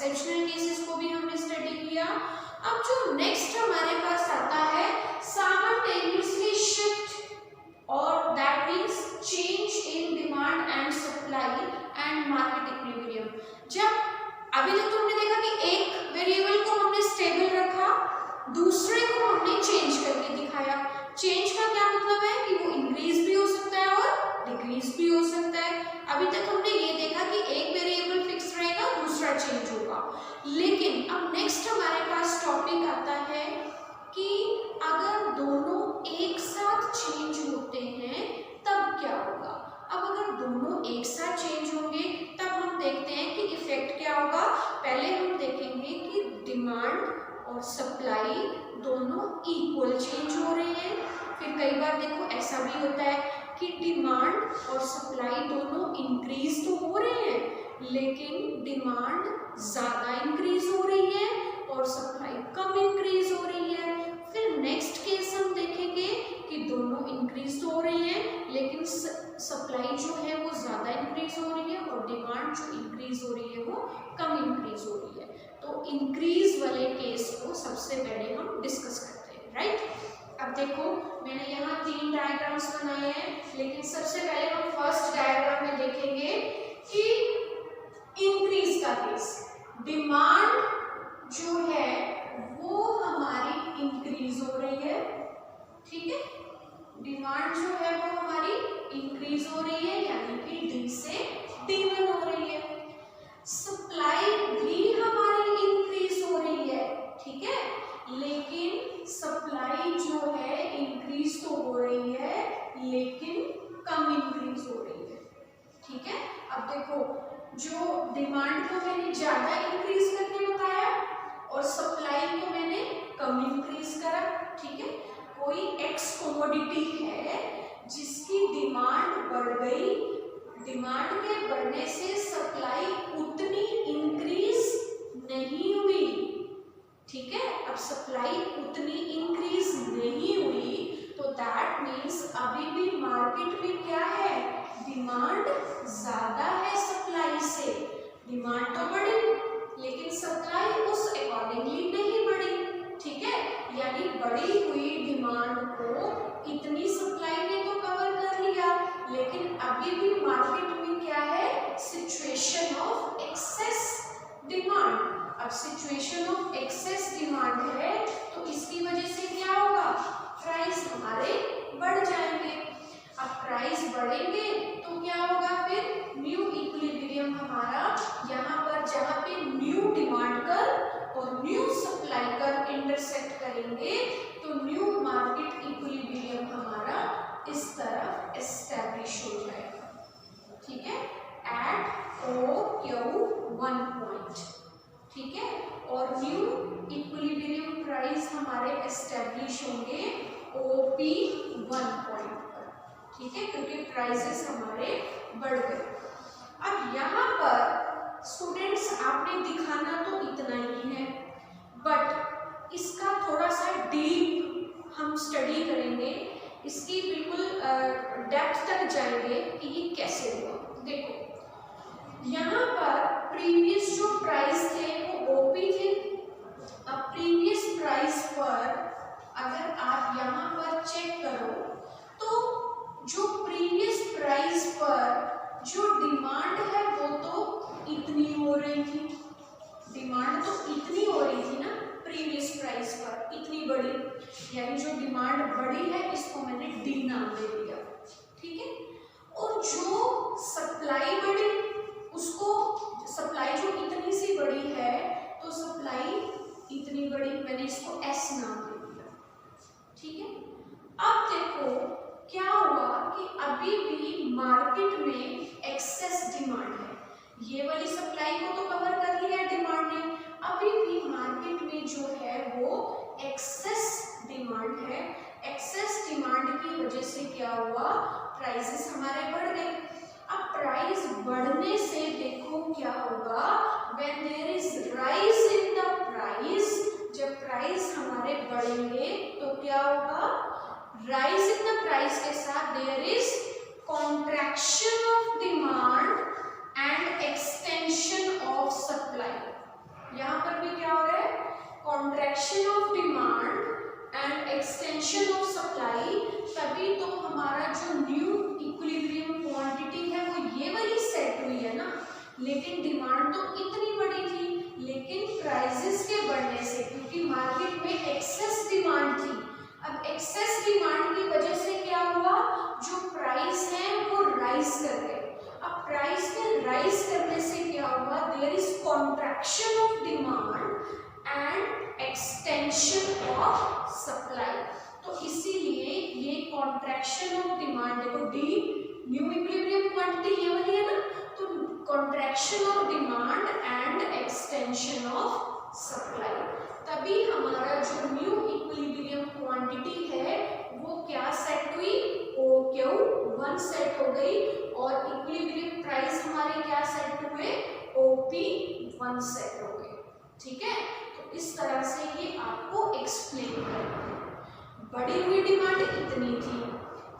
Exceptional cases को भी हमने स्टडी किया। अब जो नेक्स्ट हमारे पास आता है साइमल्टेनियसली शिफ्ट और that means change in demand and supply and market equilibrium. जब अभी तक तो हमने देखा कि एक वेरिएबल को हमने स्टेबल रखा, दूसरे को हमने चेंज करके दिखाया। चेंज का क्या मतलब है कि वो इंक्रीज भी हो सकता है और डिक्रीज भी हो सकता है। अभी तक हमने ये देखा कि एक वेरिएबल फिक्स रहेगा, दूसरा चेंज होगा। लेकिन अब नेक्स्ट हमारे पास टॉपिक आता है कि अगर दोनों एक साथ चेंज होते हैं तब क्या होगा। अब अगर दोनों एक साथ चेंज होंगे तब हम देखते हैं कि इफेक्ट क्या होगा। पहले हम देखेंगे कि डिमांड और सप्लाई दोनों इक्वल चेंज हो रहे हैं। फिर कई बार देखो ऐसा भी होता है कि डिमांड और सप्लाई दोनों इंक्रीज तो हो रहे हैं लेकिन डिमांड ज़्यादा इंक्रीज हो रही है और सप्लाई कम इंक्रीज हो रही है। फिर नेक्स्ट केस हम देखेंगे कि दोनों इंक्रीज तो हो रही है लेकिन सप्लाई जो है वो ज़्यादा इंक्रीज हो रही है और डिमांड जो इंक्रीज हो रही है वो कम इंक्रीज हो रही है। तो इंक्रीज वाले केस को सबसे पहले हम डिस्कस करते हैं, राइट। अब देखो मैंने यहाँ 3 डायग्राम्स बनाए हैं, लेकिन सबसे पहले हम फर्स्ट डायग्राम में देखेंगे कि इंक्रीज का केस। डिमांड जो है वो हमारी इंक्रीज हो रही है, ठीक है। डिमांड जो है वो हमारी इंक्रीज हो रही है यानी कि D से D1 हो रही है। सप्लाई भी हमारी इंक्रीज हो रही है, ठीक है, लेकिन सप्लाई जो है इंक्रीज तो हो रही है लेकिन कम इंक्रीज हो रही है, ठीक है। अब देखो जो डिमांड को मैंने ज्यादा इंक्रीज करके बताया और सप्लाई को मैंने कम इंक्रीज करा, ठीक है। कोई एक्स कमोडिटी है जिसकी डिमांड बढ़ गई, डिमांड के बढ़ने से सप्लाई उतनी इंक्रीज नहीं हुई, ठीक है। अब सप्लाई उतनी इंक्रीज नहीं हुई तो दैट मीन्स अभी भी मार्केट में क्या है, डिमांड ज्यादा है सप्लाई से। डिमांड तो बढ़ी लेकिन सप्लाई उस अकॉर्डिंगली नहीं बढ़ी, ठीक है। यानी बढ़ी हुई डिमांड को इतनी सप्लाई ने तो कवर कर लिया लेकिन अभी भी मार्केट में क्या है, सिचुएशन ऑफ एक्सेस डिमांड। अब सिचुएशन ऑफ एक्सेस डिमांड है तो इसकी वजह से क्या होगा, प्राइस हमारे बढ़ जाएंगे। अब प्राइस बढ़ेंगे तो क्या होगा, फिर न्यू इक्विलिब्रियम हमारा यहाँ पर जहाँ पे न्यू डिमांड कर और न्यू सप्लाई कर इंटरसेक्ट करेंगे तो न्यू मार्केट इक्विलिब्रियम हमारा इस तरह एस्टैब्लिश हो जाएगा, ठीक है, एट OQ1 पॉइंट, ठीक है। और न्यू इक्विलिब्रियम प्राइस हमारे एस्टैब्लिश होंगे OP1 पॉइंट पर, ठीक है, क्योंकि प्राइसेस हमारे बढ़ गए। अब यहाँ पर स्टूडेंट्स आपने दिखाना तो इतना ही है बट इसका थोड़ा सा डीप हम स्टडी करेंगे, इसकी बिल्कुल डेप्थ तक जाएंगे कि ये कैसे हुआ। देखो यहाँ पर प्रीवियस जो प्राइस थे वो ओपी थे। अब प्रीवियस प्राइस पर अगर आप यहाँ पर चेक करो तो जो प्रीवियस प्राइस पर जो डिमांड है वो तो इतनी हो रही थी, डिमांड तो इतनी हो रही थी ना प्रीवियस प्राइस पर, इतनी बड़ी, यानी जो डिमांड बढ़ी है इसको मैंने डी नाम दे दिया, ठीक है। और जो सप्लाई बढ़ी उसको, सप्लाई जो इतनी सी बड़ी है तो सप्लाई इतनी बड़ी, मैंने इसको एस नाम दे दिया, ठीक है। अब देखो क्या हुआ कि अभी भी मार्केट में एक्सेस डिमांड है, ये वाली सप्लाई को तो कवर कर लिया डिमांड ने, अभी भी मार्केट में जो है वो एक्सेस डिमांड है। एक्सेस डिमांड की वजह से क्या हुआ, प्राइसेस हमारे बढ़ गए। अब प्राइस बढ़ने से देखो क्या होगा, when there is rise in the price, जब प्राइस हमारे बढ़ेंगे तो क्या होगा, राइज इन द प्राइस के साथ there is contraction of demand and extension of supply, यहाँ पर भी क्या हो रहा है, contraction of demand and extension of supply, तभी तो हमारा जो न्यू इक्विलिब्रियम क्वांटिटी है वो ये वाली सेट हुई है ना। लेकिन डिमांड तो इतनी बड़ी थी, लेकिन प्राइसेस के बढ़ने से, क्योंकि मार्केट में एक्सेस डिमांड थी, अब एक्सेस डिमांड की वजह से क्या हुआ, जो प्राइस है वो राइज कर गए। अब प्राइस के राइज करने से क्या हुआ, there is contraction of demand and extension of supply. तो इसीलिए ये कॉन्ट्रैक्शन ऑफ डिमांड, देखो डी न्यू इक्विलिब्रियम क्वांटिटी ये वाली है ना, तो contraction of demand and extension of supply, तभी हमारा जो न्यू इक्विलिब्रियम क्वांटिटी है वो क्या सेट हुई, OQ1 सेट हो गई, और इक्विलिब्रियम प्राइस हमारे क्या सेट हुए, OP1 सेट हो गए। ठीक है, तो इस तरह से ये आपको एक्सप्लेन करना है। बढ़ी हुई डिमांड इतनी थी,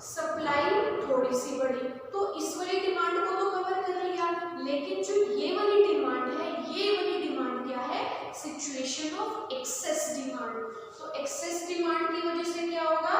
सप्लाई थोड़ी सी बढ़ी, तो इस वाली डिमांड को तो कवर कर लिया, लेकिन जो ये वाली डिमांड है, ये वाली डिमांड क्या है, सिचुएशन ऑफ एक्सेस डिमांड। तो एक्सेस डिमांड की वजह से क्या होगा,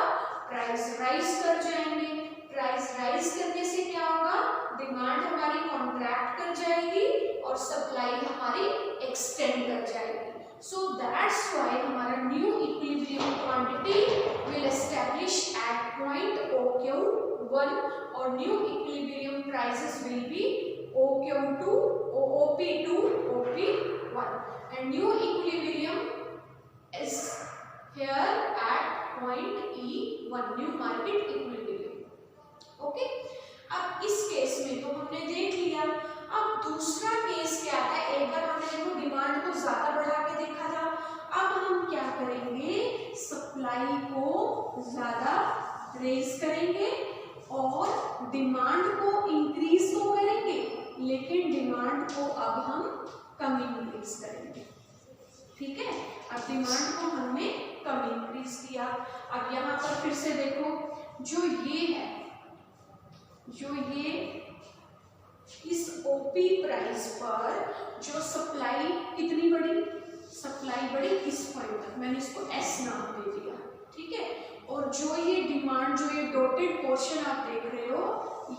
प्राइस राइज कर जाएंगे, प्राइस राइज करने से क्या होगा, डिमांड हमारी कॉन्ट्रैक्ट कर जाएगी और सप्लाई हमारी एक्सटेंड कर जाएगी। सो दैट्स व्हाई हमारा new equilibrium quantity will establish at point OQ1 और new equilibrium prices will be OQ2, OP2, OP1 and new equilibrium is here at point E1, new market equilibrium. Okay, अब इस case में तो हमने देख लिया। अब दूसरा केस क्या था, एक बार हमने देखो डिमांड को ज्यादा बढ़ा के देखा था, अब हम क्या करेंगे, सप्लाई को ज्यादा रेज करेंगे और डिमांड को इंक्रीज तो करेंगे, लेकिन डिमांड को अब हम कम इंक्रीज करेंगे। ठीक है, अब डिमांड को हमने कम इंक्रीज किया। अब यहाँ पर फिर से देखो, जो ये है, जो ये इस OP प्राइस पर जो सप्लाई कितनी बड़ी, सप्लाई बड़ी इस पॉइंट तक, मैंने इसको S नाम दे दिया। ठीक है, और जो ये डिमांड, जो ये डॉटेड पोर्शन आप देख रहे हो,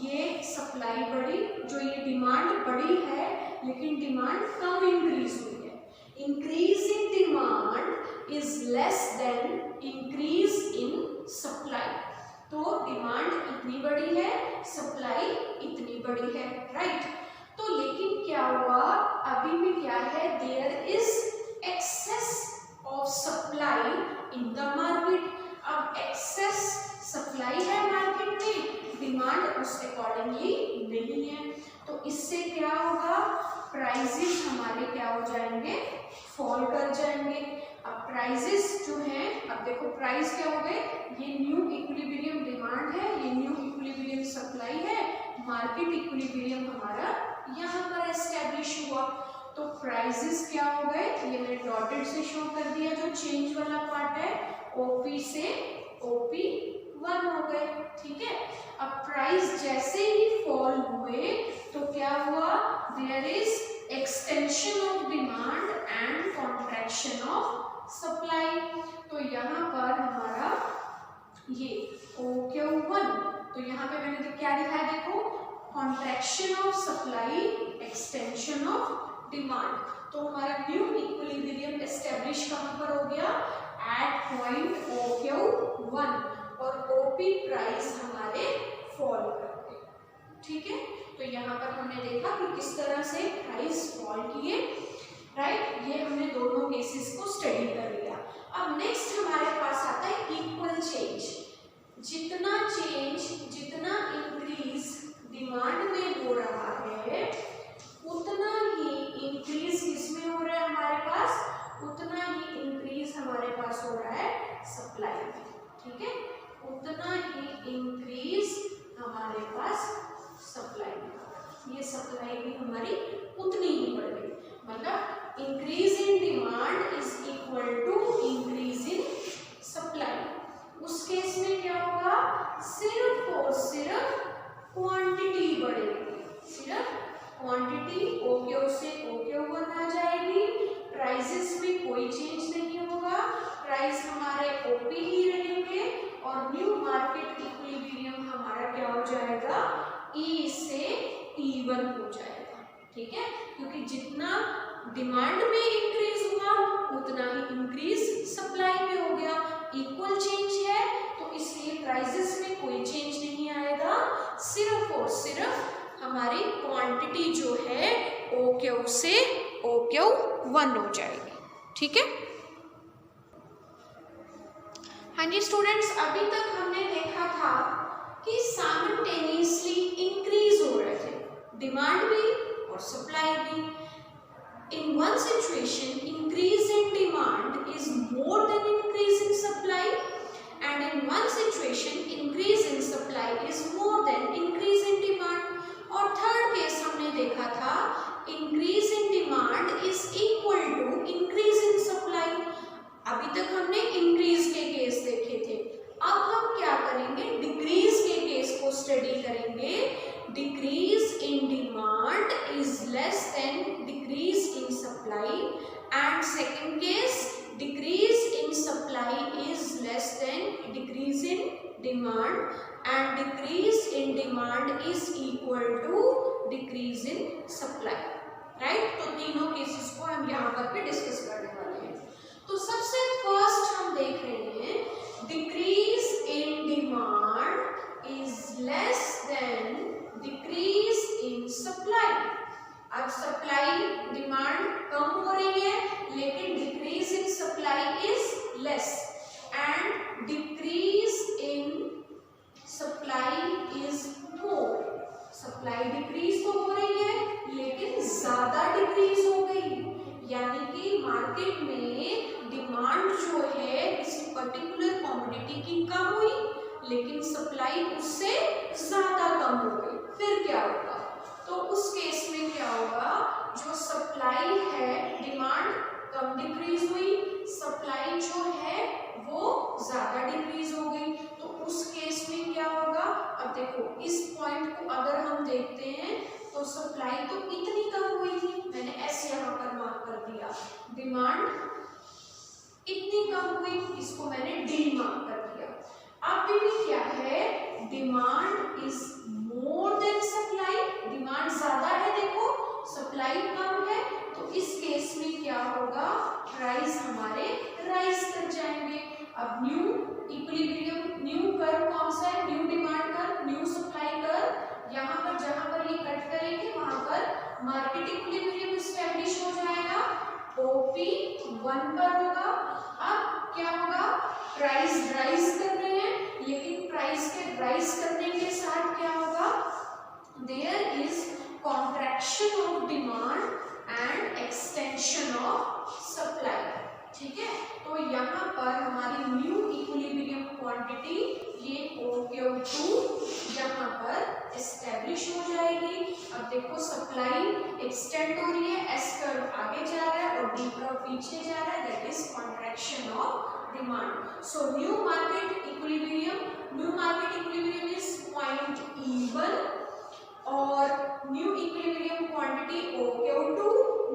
ये सप्लाई बढ़ी, जो ये डिमांड बढ़ी है, लेकिन डिमांड कम इंक्रीज हुई है। Increase in demand is less than increase in supply. तो डिमांड इतनी बड़ी है, सप्लाई इतनी बड़ी है, राइट। तो लेकिन क्या हुआ, अभी भी क्या है, there is excess of supply in the market. अब एक्सेस सप्लाई है मार्केट में, डिमांड उस अकॉर्डिंगली नहीं है, तो इससे क्या होगा, प्राइसेस हमारे क्या हो जाएंगे, फॉल कर जाएंगे। अब प्राइसेस जो हैं, अब देखो प्राइस क्या हो गए, ये न्यू इक्विलिब्रियम डिमांड है, ये न्यू इक्विलिब्रियम सप्लाई है, मार्केट इक्विलिब्रियम हमारा यहाँ पर एस्टैब्लिश हुआ। तो प्राइसेस क्या हो गए, ये मैंने डॉटेड से शो कर दिया, जो चेंज वाला पार्ट है, OP से OP1 हो गए। ठीक है, अब प्राइस जैसे ही फॉल हुए तो क्या हुआ, there is extension of demand and contraction of supply. तो यहाँ पर हमारा ये OQ1, तो यहाँ पे मैंने क्या लिखा है, देखो, contraction of supply, extension of demand. तो हमारा न्यू इक्विलिब्रियम एस्टेब्लिश कहाँ पर हो गया, एट पॉइंट OQ1, और OP प्राइस हमारे फॉल कर गए। ठीक है, तो यहाँ पर हमने देखा कि किस तरह से प्राइस फॉल किए, राइट। ये हमने दोनों केसेस को स्टडी कर लिया। अब नेक्स्ट हमारे पास आता है इक्वल चेंज। जितना चेंज, जितना इंक्रीज डिमांड में हो रहा है, उतना ही इंक्रीज किसमें हो रहा है हमारे पास, उतना ही इंक्रीज हमारे पास हो रहा है सप्लाई में। ठीक है, उतना ही इंक्रीज हमारे पास सप्लाई में, ये सप्लाई भी हमारी उतनी ही बढ़ गई, मतलब increase in demand is equal to increase in supply. उस केस में क्या होगा, सिर्फ और सिर्फ क्वांटिटी बढ़ेगी, सिर्फ क्वांटिटी OQ से OQ1 आ जाएगी, प्राइसेस में कोई चेंज नहीं होगा, प्राइस हमारे ओपी ही रहेंगे और न्यू मार्केट इक्विलिब्रियम हमारा क्या हो जाएगा, ई से इवन हो जाएगा। ठीक है, क्योंकि जितना डिमांड में इंक्रीज हुआ उतना ही इंक्रीज सप्लाई में हो गया, इक्वल चेंज है तो इसलिए प्राइसेस में कोई चेंज नहीं आएगा, सिर्फ और सिर्फ हमारी क्वांटिटी जो है OQ से OQ1 हो जाएगी। ठीक है, हाँ जी स्टूडेंट्स, अभी तक हमने देखा था कि साइमल्टेनियसली इंक्रीज हो रहे थे डिमांड भी और सप्लाई भी। In one situation, increase in demand is more than increase in supply, and in one situation, increase in supply is more than increase in demand. और थर्ड केस हमने देखा था, increase in demand is equal to increase in supply. अभी तक हमने increase के case देखे थे, अब हम क्या करेंगे, decrease के केस को स्टडी करेंगे। Decrease in demand is less than decrease in supply, and second case, decrease in supply is less than decrease in demand, and decrease in demand is equal to decrease in supply. Right, तो तीनों cases को हम यहाँ पर भी discuss करने वाले हैं। तो सबसे फर्स्ट हम देख रहे हैं, decrease in demand is less than decrease in supply. अब सप्लाई डिमांड कम हो रही है लेकिन decrease in supply is less, and decrease in supply is more. Supply decrease तो हो रही है लेकिन ज्यादा डिक्रीज हो गई, यानी कि मार्केट में डिमांड जो है किसी पर्टिकुलर कमोडिटी की कम हुई लेकिन सप्लाई उससे ज्यादा कम हो गई। फिर क्या होगा, तो उस केस में क्या होगा, जो सप्लाई है, डिमांड कम डिक्रीज हुई, सप्लाई जो है वो ज्यादा डिक्रीज हो गई, तो उस केस में क्या होगा। अब देखो इस पॉइंट को अगर हम देखते हैं तो सप्लाई तो इतनी कम हुई थी, मैंने ऐसे यहाँ पर मार्क कर दिया, डिमांड इतनी कम हुई, इसको मैंने डी मार्क कर दिया। अब भी क्या है, demand is more than supply, demand ज्यादा है, देखो सप्लाई कम है, तो इस केस में क्या होगा, प्राइस हमारे राइज कर जाएंगे। अब न्यू इक्विलिब्रियम, न्यू कर्व कौन सा है, new demand curve, new supply curve, यहाँ पर जहां पर ये कट करेंगे वहां पर मार्केट इक्विलिब्रियम एस्टैब्लिश हो जाएगा, OP 1 पर होगा। अब क्या होगा, प्राइस राइज कर रहे हैं लेकिन प्राइस के राइज करने के साथ क्या होगा, there is contraction of demand and extension of supply. ठीक है, तो यहाँ पर हमारी न्यू इक्विलिब्रियम क्वांटिटी ये OQ2 यहाँ पर एस्टेब्लिश हो जाएगी। अब देखो सप्लाई एक्सटेंड हो रही है, S कर्व आगे जा रहा है और D कर्व पीछे जा रहा है, that is contraction of demand. So new market equilibrium is point E1 और new equilibrium quantity OQ2,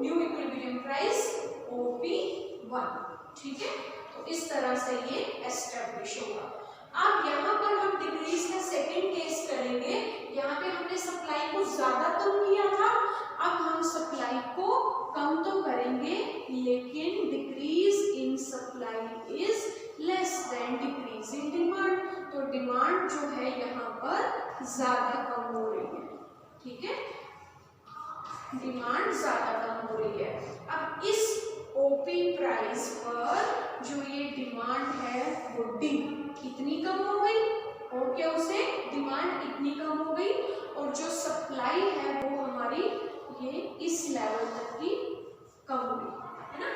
new equilibrium price OP1। ठीक है, तो इस तरह से ये एस्टेब्लिश होगा। अब यहाँ पर हम डिक्रीज का सेकंड केस करेंगे, यहाँ पे हमने सप्लाई को ज्यादा कम किया था, अब हम सप्लाई को कम तो करेंगे लेकिन decrease in supply is less than decrease in demand, तो डिमांड जो है यहाँ पर ज्यादा कम हो रही है। ठीक है, डिमांड ज्यादा कम हो रही है। अब इस OP प्राइस पर जो ये डिमांड है वो D इतनी कम हो गई, और क्या उसे डिमांड इतनी कम हो गई, और जो सप्लाई है वो हमारी ये इस लेवल तक की कम हो गई है ना।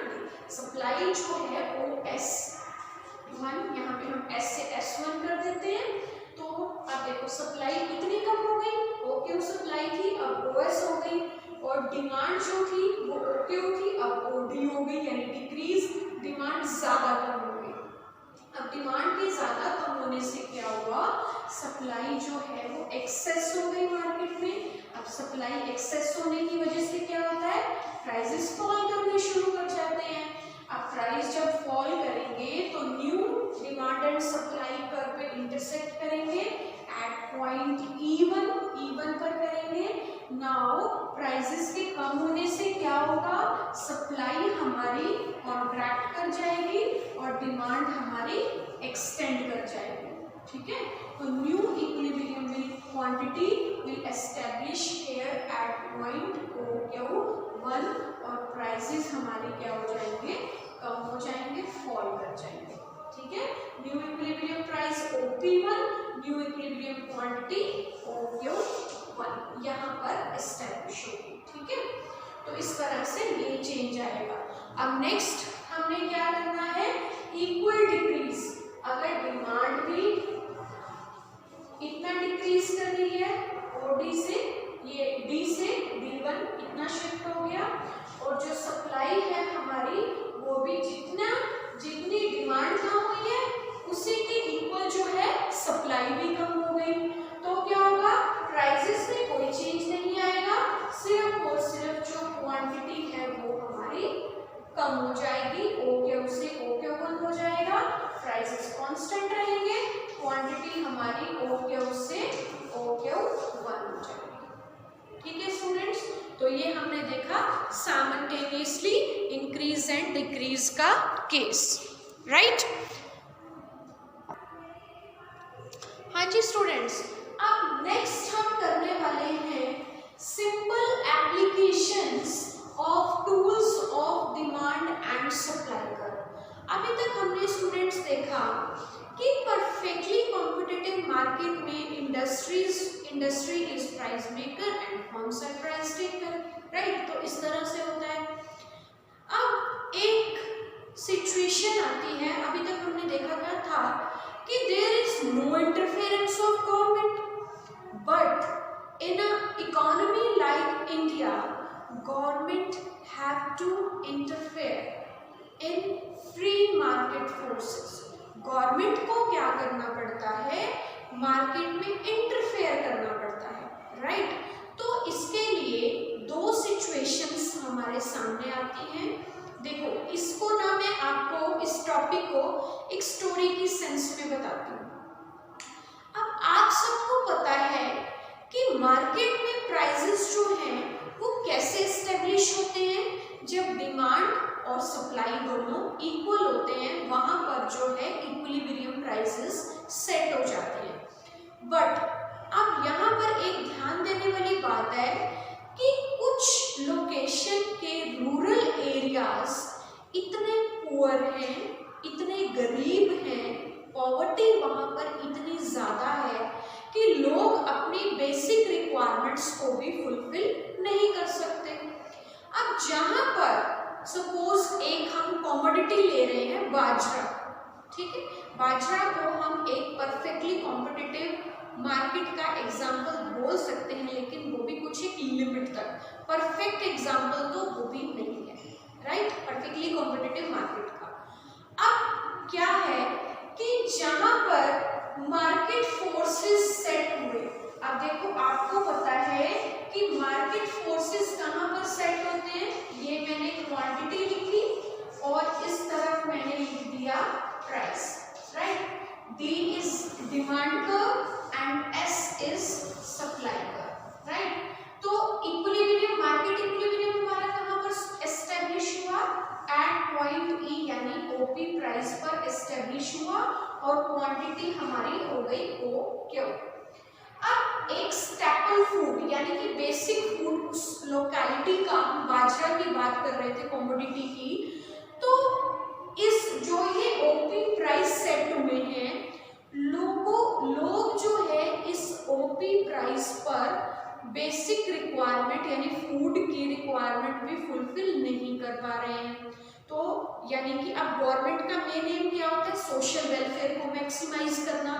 सप्लाई जो है वो S1, यहाँ पे हम S से S1 कर देते हैं, तो अब देखो सप्लाई इतनी कम हो गई, OQ सप्लाई थी अब OS हो गई, और डिमांड जो थी वो OQ थी अब OD हो गई, यानी डिक्रीज, डिमांड ज्यादा कम हो गई। अब डिमांड के ज्यादा कम होने से क्या हुआ, सप्लाई जो है वो एक्सेस हो गई मार्केट में। अब सप्लाई एक्सेस होने की वजह से क्या होता है, प्राइसेस फॉल करने शुरू कर जाते हैं। अब प्राइस जब फॉल करेंगे तो new demand and supply curve पे इंटरसेक्ट करेंगे एट पॉइंट E1 पर करेंगे। नाउ प्राइसेस के कम होने से क्या होगा, सप्लाई हमारी कॉन्ट्रैक्ट कर जाएगी और डिमांड हमारी एक्सटेंड कर जाएगी। ठीक है, तो new equilibrium will quantity will establish here eight point OQ1 और प्राइसेस हमारे क्या हो जाएंगे, कम हो जाएंगे, फॉल कर जाएंगे। ठीक है, new equilibrium price OP1, new equilibrium quantity OQ1 यहाँ पर एस्टैब्लिश होगी। ठीक है, तो इस तरह से ये चेंज आएगा। अब नेक्स्ट हमने क्या करना है, इक्वल डिक्रीज। अगर डिमांड भी इतना डिक्रीज कर रही है, OD से ये D से D1 इतना शिफ्ट हो गया, और जो सप्लाई है हमारी वो भी जितनी डिमांड कम हुई है उसी के इक्वल जो है सप्लाई भी कम हो गई, तो क्या होगा, प्राइसेस में कोई चेंज नहीं आएगा, सिर्फ और सिर्फ जो क्वांटिटी है वो हमारी कम हो जाएगी, OQ से OQ1 हो जाएगा, प्राइसेस कांस्टेंट रहेंगे, क्वांटिटी हमारी OQ से OQ1 हो जाएगी। ठीक है स्टूडेंट्स, तो ये हमने देखा साइमल्टेनियसली इंक्रीज एंड डिक्रीज का केस, राइट। हाँ जी स्टूडेंट्स, अब नेक्स्ट हम करने वाले हैं simple applications of tools of demand and supply curve. अभी तक हमने स्टूडेंट्स देखा कि परफेक्टली कॉम्पिटिटिव मार्केट में industry is price maker and firms are price taker, right. तो इस तरह से होता है। अब एक सिचुएशन आती है, अभी तक हमने देखा क्या था कि there is no interference of government, but in a economy like India government have to interfere in free market forces. Government को क्या करना पड़ता है, मार्केट में इंटरफेयर करना पड़ता है, राइट। तो इसके लिए दो सिचुएशंस हमारे सामने आती हैं। देखो, इसको ना मैं आपको इस टॉपिक को एक स्टोरी की सेंस में बताती हूँ। अब आप सबको पता है कि मार्केट में प्राइसेस जो हैं वो कैसे एस्टेब्लिश होते हैं, जब डिमांड और सप्लाई दोनों इक्वल होते हैं, वहां पर जो है इक्विलिब्रियम प्राइसेस सेट हो जाते हैं। बट अब यहाँ पर एक ध्यान देने वाली बात है कि कुछ लोकेशन के रूरल एरियाज इतने पुअर हैं, इतने गरीब हैं, पॉवर्टी वहाँ पर इतनी ज़्यादा है कि लोग अपनी बेसिक रिक्वायरमेंट्स को भी फुलफिल नहीं कर सकते। अब जहाँ पर सपोज एक हम कॉमोडिटी ले रहे हैं बाजरा, ठीक है, बाजरा को हम एक परफेक्टली कॉम्पिटिटिव मार्केट का एग्जाम्पल बोल सकते हैं, लेकिन वो भी कुछ एक लिमिट तक, परफेक्ट एग्जाम्पल तो वो भी नहीं है, राइट, परफेक्टली कॉम्पिटिटिव मार्केट का। अब क्या है कि जहां पर मार्केट फोर्सेस सेट हुए, अब देखो आपको पता है कि मार्केट फोर्सेस कहां पर सेट होते हैं, ये मैंने क्वांटिटी लिखी और इस तरफ मैंने लिख दिया price, right. D is demand curve and S is supply curve, right? तो इक्विलिब्रियम, मार्केट इक्विलिब्रियम हमारा कहाँ पर एस्टेब्लिश हुआ, एट पॉइंट E यानी OP प्राइस पर एस्टेब्लिश हुआ और क्वांटिटी हमारी हो गई OQ। अब एक स्टैपल फूड यानी कि बेसिक फूड, उस लोकेलिटी का, हम बाजरा की बात कर रहे थे, कमोडिटी की, तो इस जो ये OP प्राइस सेट हुए हैं, लोग जो है इस OP प्राइस पर बेसिक रिक्वायरमेंट यानी फूड की रिक्वायरमेंट भी फुलफिल नहीं कर पा रहे हैं। तो यानी कि अब गवर्नमेंट का मेन एम क्या होता है, सोशल वेलफेयर को मैक्सिमाइज करना,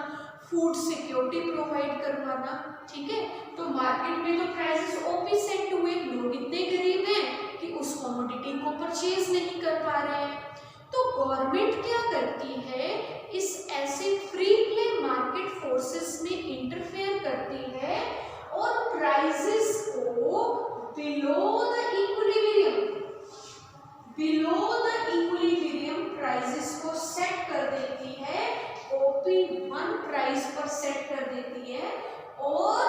फूड सिक्योरिटी प्रोवाइड करवाना, ठीक है। तो मार्केट में तो प्राइसेस OP सेट हुए, लोग इतने गरीब हैं कि उस कमोडिटी को परचेज नहीं कर पा रहे हैं। तो गवर्नमेंट क्या करती है, इस ऐसे फ्री प्ले मार्केट फोर्सेस में इंटरफेयर करती है और प्राइसेस को बिलो द इक्विलिब्रियम प्राइसेस को सेट कर देती है, OP1 प्राइस पर सेट कर देती है और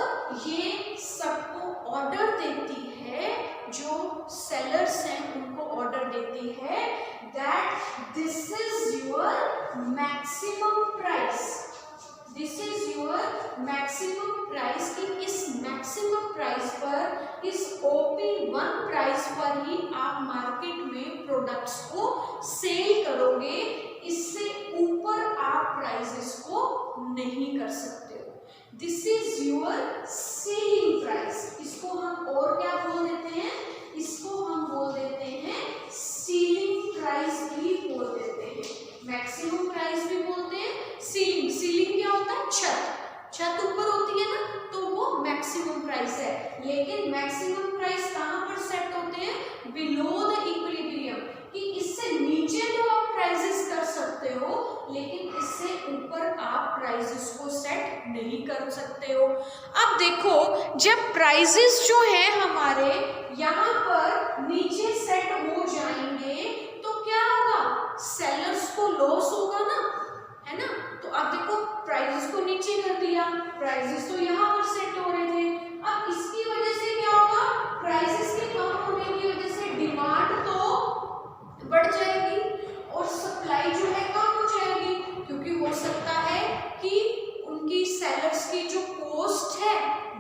ये सबको ऑर्डर देती है, जो सेलर्स हैं उनको ऑर्डर देती है that this is your maximum price, this is your maximum price, कि इस मैक्सिमम प्राइस पर, इस OP1 प्राइस पर ही आप मार्केट में प्रोडक्ट्स को सेल करोगे, इससे ऊपर आप प्राइसेस को नहीं कर सकते हो। This is your selling price. इसको हम और क्या बोल देते हैं, इसको हम बोल देते हैं सीलिंग प्राइस भी बोल देते हैं, मैक्सिमम प्राइस भी बोलते हैं, सीलिंग। सीलिंग क्या होता है, छत ऊपर होती है ना, तो वो मैक्सिमम प्राइस है। लेकिन मैक्सिमम प्राइस कहाँ पर सेट होते हैं, बिलो द इक्विलिब्रियम, कि इससे नीचे तो आप प्राइसेस कर सकते हो लेकिन इससे ऊपर आप प्राइसेस को सेट नहीं कर सकते हो। अब देखो, जब प्राइसेस जो है हमारे यहाँ पर नीचे सेट हो जाएंगे तो क्या होगा, सेलर्स को लॉस होगा ना, है ना। तो अब देखो, प्राइसेस को नीचे कर दिया, प्राइसेस तो यहाँ पर सेट हो रहे थे, अब इसकी वजह से क्या होगा, प्राइसेस के कम होने की वजह से डिमांड तो बढ़ जाएगी और सप्लाई जो है कम हो जाएगी, क्योंकि हो सकता है कि उनकी सेलर्स की जो कॉस्ट है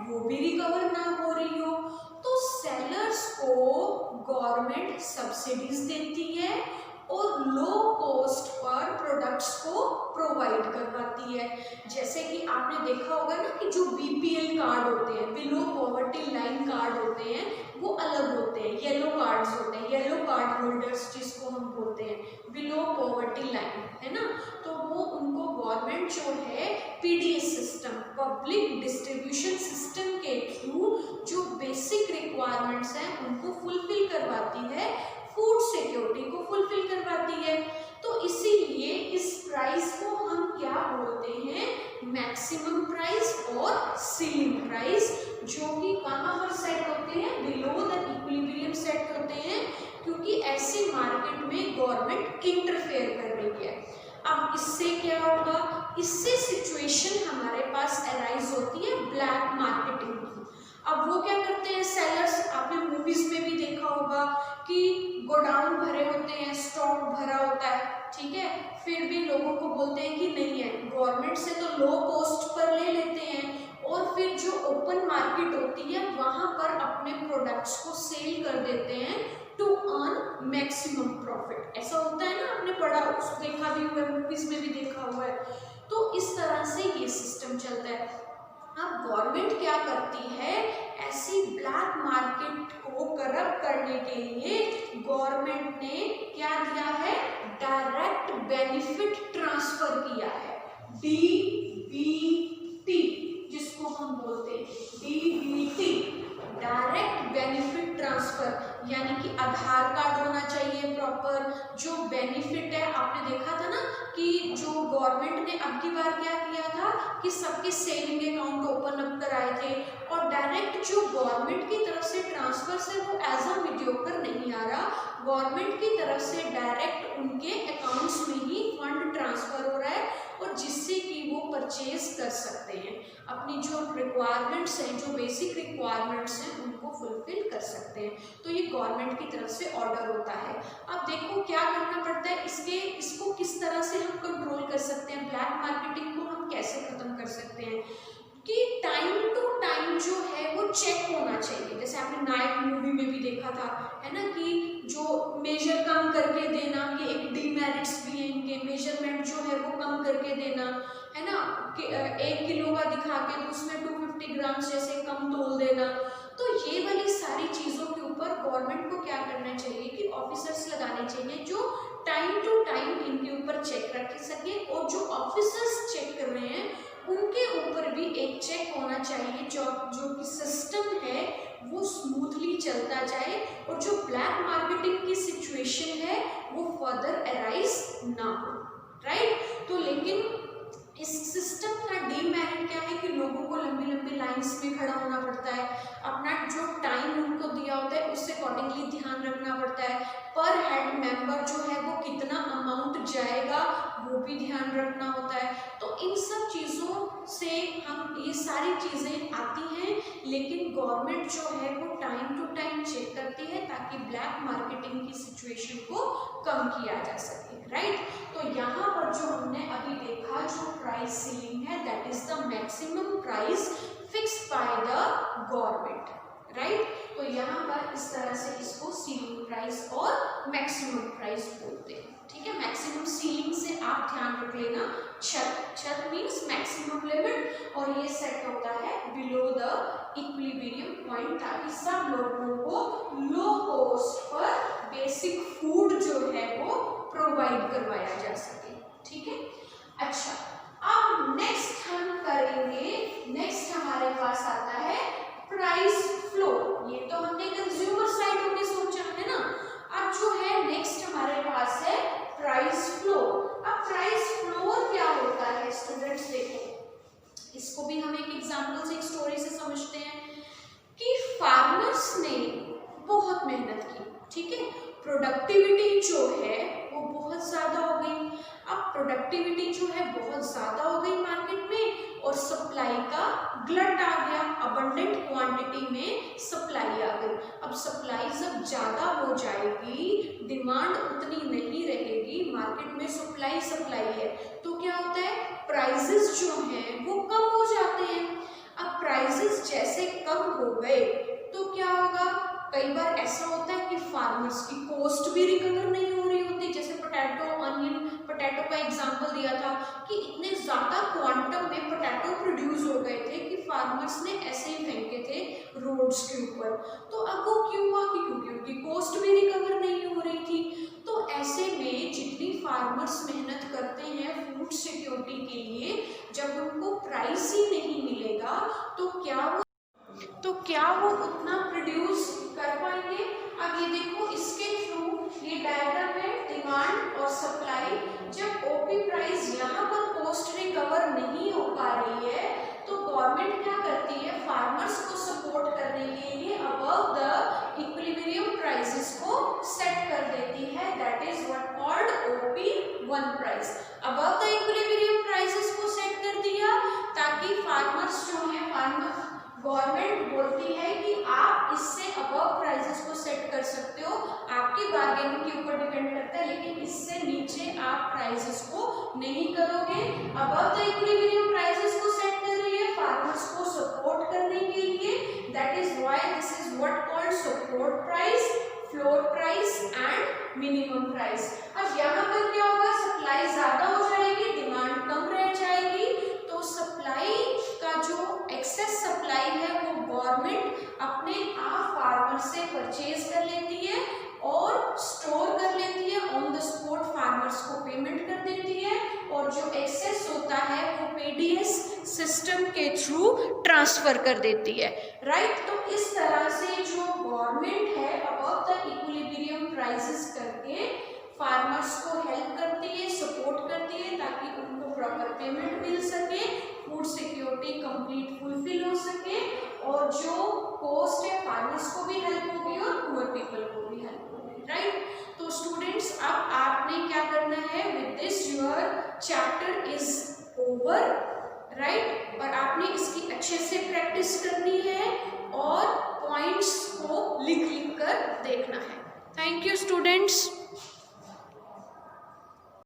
वो भी रिकवर ना हो रही हो। तो सेलर्स को गवर्नमेंट सब्सिडीज देती है और लो कॉस्ट पर प्रोडक्ट्स को प्रोवाइड करवाती है। जैसे कि आपने देखा होगा ना कि जो BPL कार्ड होते हैं, बिलो पॉवर्टी लाइन कार्ड होते हैं, वो अलग होते हैं, येलो कार्ड्स होते हैं, येलो कार्ड होल्डर्स जिसको हम बोलते हैं, बिलो पॉवर्टी लाइन, है ना। तो वो उनको गवर्नमेंट जो है PDS system, public distribution system के थ्रू जो बेसिक रिक्वायरमेंट्स हैं उनको फुलफिल करवाती है, फूड सिक्योरिटी को फुलफिल करवाती है। तो इसीलिए इस प्राइस को हम क्या बोलते हैं, मैक्सिमम प्राइस और सीलिंग प्राइस, जो कि कहाँ पर सेट होते हैं, बिलो द इक्विलिब्रियम सेट होते हैं, क्योंकि ऐसे मार्केट में गवर्नमेंट इंटरफेयर कर रही है। अब इससे क्या होगा, इससे सिचुएशन हमारे पास अराइज होती है ब्लैक मार्केटिंग की। अब वो क्या करते हैं सेलर्स, आपने मूवीज में भी देखा होगा कि गोडाउन भरे होते हैं, स्टॉक भरा होता है, ठीक है, फिर भी लोगों को बोलते हैं कि नहीं है, गवर्नमेंट से तो लो कॉस्ट पर ले लेते हैं और फिर जो ओपन मार्केट होती है वहां पर अपने प्रोडक्ट्स को सेल कर देते हैं टू अर्न मैक्सिमम प्रॉफिट। ऐसा होता है ना, आपने पढ़ा, देखा भी हुआ है, मूवीज में भी देखा हुआ है। तो इस तरह से ये सिस्टम चलता है। अब गवर्नमेंट क्या करती है, ऐसी ब्लैक मार्केट को करप्ट करने के लिए गवर्नमेंट ने क्या दिया है, डायरेक्ट बेनिफिट ट्रांसफर किया है, DBT जिसको हम बोलते हैं, DBT, डायरेक्ट बेनिफिट ट्रांसफर, यानी कि आधार कार्ड होना चाहिए प्रॉपर, जो बेनिफिट है, आपने देखा था ना कि जो गवर्नमेंट ने अब की बार क्या किया था कि सबके सेविंग अकाउंट ओपन अप कराए थे, और डायरेक्ट जो गवर्नमेंट की तरफ से ट्रांसफर से वो एज अ मीडियोकर नहीं आ रहा, गवर्नमेंट की तरफ से डायरेक्ट उनके अकाउंट्स में ही फंड ट्रांसफर हो रहा है, और जिससे कि वो परचेज कर सकते हैं, अपनी जो रिक्वायरमेंट्स हैं, जो बेसिक रिक्वायरमेंट्स हैं उनको फुलफिल कर सकते हैं। तो ये गवर्नमेंट की तरफ से ऑर्डर होता है। अब देखो क्या करना पड़ता है, इसको किस तरह से हम कंट्रोल कर सकते हैं, ब्लैक मार्केटिंग को हम कैसे खत्म कर सकते हैं, कि टाइम टू टाइम जो है वो चेक होना चाहिए। जैसे आपने नायक मूवी में भी देखा था, है ना, कि जो मेजर कम करके देना, ये एक डीमेरिट्स भी है इनके, मेजरमेंट जो है वो कम करके देना, है ना, कि 1 किलो का दिखा के तो उसमें 250 ग्राम जैसे कम तोल देना। तो ये वाली सारी चीज़ों के ऊपर गवर्नमेंट को क्या करना चाहिए कि ऑफिसर्स लगाने चाहिए जो टाइम टू टाइम इनके ऊपर चेक रख सके, और जो ऑफिसर्स चेक कर रहे हैं उनके ऊपर भी एक चेक होना चाहिए, जो कि सिस्टम है वो स्मूथली चलता जाए, और जो ब्लैक मार्केटिंग की सिचुएशन है वो फर्दर अराइज ना हो, राइट। तो लेकिन इस सिस्टम का डीमेरिट जाएगा वो भी ध्यान रखना होता है। तो इन सब चीज़ों से हम ये सारी चीज़ें आती हैं, लेकिन गवर्नमेंट जो है वो टाइम टू टाइम चेक करती है ताकि ब्लैक मार्केटिंग की सिचुएशन को कम किया जा सके, राइट। तो यहाँ पर जो हमने अभी देखा जो प्राइस सीलिंग है that is the maximum price fixed by the government, right. तो यहाँ पर इस तरह से इसको सीलिंग प्राइस और मैक्सिमम प्राइस बोलते हैं, ठीक है। मैक्सिमम सीलिंग से आप ध्यान रख लेना, छत मीन्स मैक्सिमम लिमिट, और ये सेट होता है बिलो द इक्विलिब्रियम पॉइंट, ताकि सब लोगों को low cost per basic food जो है वो प्रोवाइड करवाया जा सके, ठीक है। अच्छा, अब नेक्स्ट हम करेंगे, नेक्स्ट हमारे पास आता है प्राइस फ्लो। ये तो हमने कंज्यूमर साइड होके सोचा है ना। अब जो है नेक्स्ट हमारे पास है प्राइस फ्लो। अब प्राइस फ्लो क्या होता है स्टूडेंट्स, देखो इसको भी हम एक एग्जांपल से, एक स्टोरी से समझते हैं कि फार्मर्स ने बहुत मेहनत की, ठीक है। प्रोडक्टिविटी जो है वो बहुत ज़्यादा हो गई। अब प्रोडक्टिविटी जो है बहुत ज़्यादा हो गई मार्केट में, और सप्लाई का ग्लट आ गया, अबंडेंट क्वांटिटी में सप्लाई आ गई। अब सप्लाई जब ज़्यादा हो जाएगी, डिमांड उतनी नहीं रहेगी, मार्केट में सप्लाई है, तो क्या होता है, प्राइसेस जो हैं वो कम हो जाते हैं। अब प्राइसेस जैसे कम हो गए तो क्या होगा, कई बार ऐसा होता है कि फार्मर्स की कॉस्ट भी रिकवर नहीं हो रही होती। जैसे पोटैटो, अनियन, पोटैटो का एग्जांपल दिया था कि इतने ज़्यादा क्वांटम में पोटैटो प्रोड्यूस हो गए थे कि फार्मर्स ने ऐसे ही फेंके थे रोड्स के ऊपर। तो अब वो क्यों हुआ, क्योंकि उनकी कॉस्ट भी रिकवर नहीं हो रही थी। तो ऐसे में जितनी फार्मर्स मेहनत करते हैं फूड सिक्योरिटी के लिए, जब उनको प्राइस ही नहीं मिलेगा तो क्या वो उतना प्रोड्यूस कर पाएंगे। अब ये देखो, इसके थ्रू ये डायग्राम है डिमांड और सप्लाई। जब ओपी प्राइस यहाँ पर कॉस्ट रिकवर नहीं हो पा रही है तो गवर्नमेंट क्या करती है, फार्मर्स को सपोर्ट करने के लिए अबव द इक्विलिब्रियम प्राइसेस को सेट कर देती है, that is what called OP1 price. Above the equilibrium prices को सेट कर दिया ताकि फार्मर्स जो है, गवर्नमेंट बोलती है कि आप इससे अबव प्राइसेस को सेट कर सकते हो, आपकी बार्गेनिंग के ऊपर डिपेंड करता है, लेकिन इससे नीचे आप प्राइसेस को नहीं करोगे। अबव द इक्विलिब्रियम प्राइसेस को सेट कर रही है फार्मर्स को सपोर्ट करने के लिए, that is why this is what called support price, floor price and minimum price. अब यहाँ पर क्या होगा, सप्लाई ज्यादा हो जाएगी, डिमांड कम रह जाएगी, तो सप्लाई का जो एक्सेस सप्लाई है वो गवर्नमेंट अपने आप फार्मर से परचेज कर लेती है और स्टोर कर लेती है, ऑन द स्पॉट फार्मर्स को पेमेंट कर देती है, और जो एक्सेस होता है वो PDS सिस्टम के थ्रू ट्रांसफर कर देती है, राइट। तो इस तरह से जो गवर्नमेंट है अबव द इक्विलिब्रियम प्राइसेस करके फार्मर्स को हेल्प करती है, सपोर्ट करती है, ताकि उनको प्रॉपर पेमेंट मिल सके, फूड सिक्योरिटी कंप्लीट फुलफिल हो सके, और जो कॉस्ट है फार्मर्स को भी हेल्प होगी और पुअर पीपल को भी हेल्प होगी, राइट। तो स्टूडेंट्स, अब आपने क्या करना है, with this your chapter is over, right, और आपने इसकी अच्छे से प्रैक्टिस करनी है और पॉइंट्स को लिख कर देखना है। Thank you students.